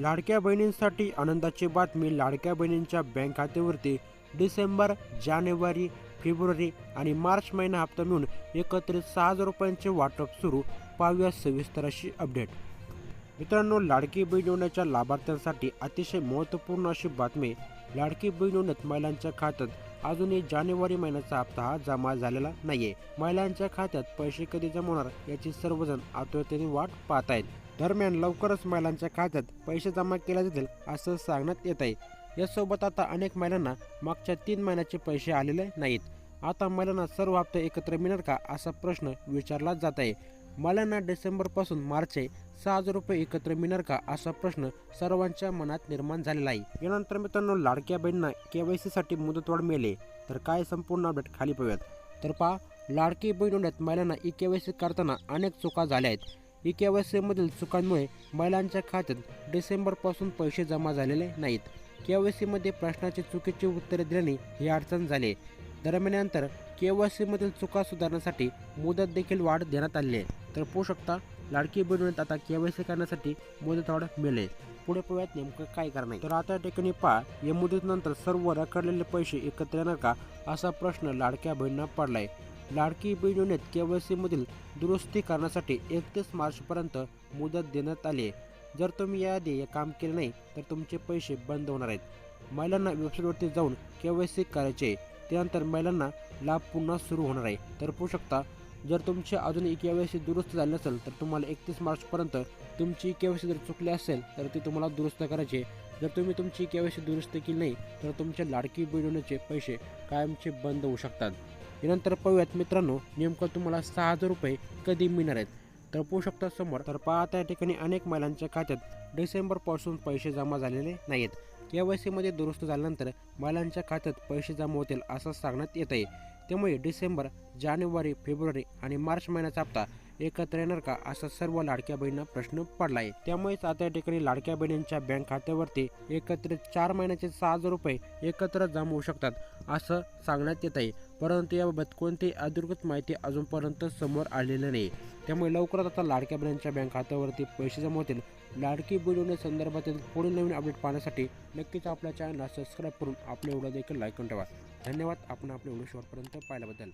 लाडक्या बहिणींसाठी आनंदाची बातमी. लाडक्या बहिणींच्या बँक खात्यावरती डिसेंबर, जानेवारी, फेब्रुवारी आणि मार्च महिना हप्ता मिळून एकत्रित 6,000 रुपयांचे वाटप सुरू. पाहूया सविस्तर अशी अपडेट. मित्रांनो, लाडकी बहीण योजनेच्या लाभार्थ्यांसाठी अतिशय महत्त्वपूर्ण अशी बातमी. लाडकी बहीण योजनेत महिलांच्या खात्यात अजूनही जानेवारी महिन्याचा हप्ता हा जमा झालेला नाहीये. महिलांच्या खात्यात पैसे कधी जमा होणार याची सर्वजण आतुरतेने वाट पाहत आहेत. दरम्यान लवकरच महिलांच्या खात्यात पैसे जमा केले जातील असं सांगण्यात येत आहे. यासोबत आता अनेक महिलांना मागच्या 3 महिन्याचे पैसे आलेले नाहीत. आता महिलांना सर्व हप्ते एकत्र मिळणार का असा प्रश्न विचारला जात आहे. महिलांना डिसेंबरपासून मार्च 6,000 रुपये एकत्र मिळणार का असा प्रश्न सर्वांच्या मनात निर्माण झालेला आहे. यानंतर मित्रांनो, लाडक्या बहिणींना KYC साठी मुदतवाढ मिळाली. तर काय संपूर्ण अपडेट खाली पाहूयात. तर पहा, लाडकी बहीण योजनेत महिलांना KYC करताना अनेक चुका झाल्या आहेत. KYC मधील चुकांमुळे महिलांच्या खात्यात डिसेंबरपासून पैसे जमा झालेले नाहीत. KYC मध्ये प्रश्नाची चुकीची उत्तरे दिल्याने ही अडचण झाली. दरम्यानंतर KYC मधील चुका सुधारण्यासाठी मुदत देखील वाढ देण्यात आली आहे. तर पाहू शकता, लाडकी बहीण योजनेत आता KYC करण्यासाठी मुदतवाढ मिळेल. पुढे पाहूयात नेमकं काय करणार आहे. तर आता या ठिकाणी पहा, या मुदतीनंतर सर्व रखडलेले पैसे एकत्र येणार का असा प्रश्न लाडक्या बहिणींना पडलाय. लाडकी बहीण योजनेत KYC मधील दुरुस्ती करण्यासाठी 31 मार्चपर्यंत मुदत देण्यात आली आहे. जर तुम्ही याआधी हे काम केले नाही तर तुमचे पैसे बंद होणार आहेत. महिलांना वेबसाईटवरती जाऊन KYC करायचे. त्यानंतर महिलांना लाभ पुन्हा सुरू होणार आहे. तर पाहू शकता, जर तुमचे अजूनही KYC दुरुस्त झाले नसेल तर तुम्हाला 31 मार्चपर्यंत तुमची KYC जर चुकली असेल तर ती तुम्हाला दुरुस्त करायची. जर तुम्ही तुमची KYC दुरुस्त केली नाही तर तुमच्या लाडकी बहीण योजनेचे पैसे कायमचे बंद होऊ शकतात. यानंतर पाहूयात मित्रांनो, नेमकं तुम्हाला 6,000 रुपये कधी मिळणार आहेत. तर पाहू शकता समोर. तर पहा, त्या ठिकाणी अनेक महिलांच्या खात्यात डिसेंबरपासून पैसे जमा झालेले नाहीत. KYC मध्ये दुरुस्त झाल्यानंतर महिलांच्या खात्यात पैसे जमा होतील असं सांगण्यात येत आहे. त्यामुळे डिसेंबर, जानेवारी, फेब्रुवारी आणि मार्च महिन्याचा हप्ता एकत्र येणार का असा सर्व लाडक्या बहिणींना प्रश्न पडला आहे. त्यामुळेच आता या ठिकाणी लाडक्या बहिणींच्या बँक खात्यावरती एकत्रित 4 महिन्याचे 6,000 रुपये एकत्र जमा होऊ शकतात असं सांगण्यात येत आहे. परंतु याबाबत कोणतीही अधिकृत माहिती अजूनपर्यंत समोर आलेली नाही. त्यामुळे लवकरच आता लाडक्या बहिणींच्या बँक खात्यावरती पैसे जमा होतील. लाडकी बहीण योजनेसंदर्भातील पुढील नवीन अपडेट पाहण्यासाठी नक्कीच आपल्या चॅनलला सबस्क्राईब करून आपले व्हिडिओ देखील लाईक करून ठेवा. धन्यवाद. आपण आपले व्हिडिओ शेवटपर्यंत पाहिल्याबद्दल.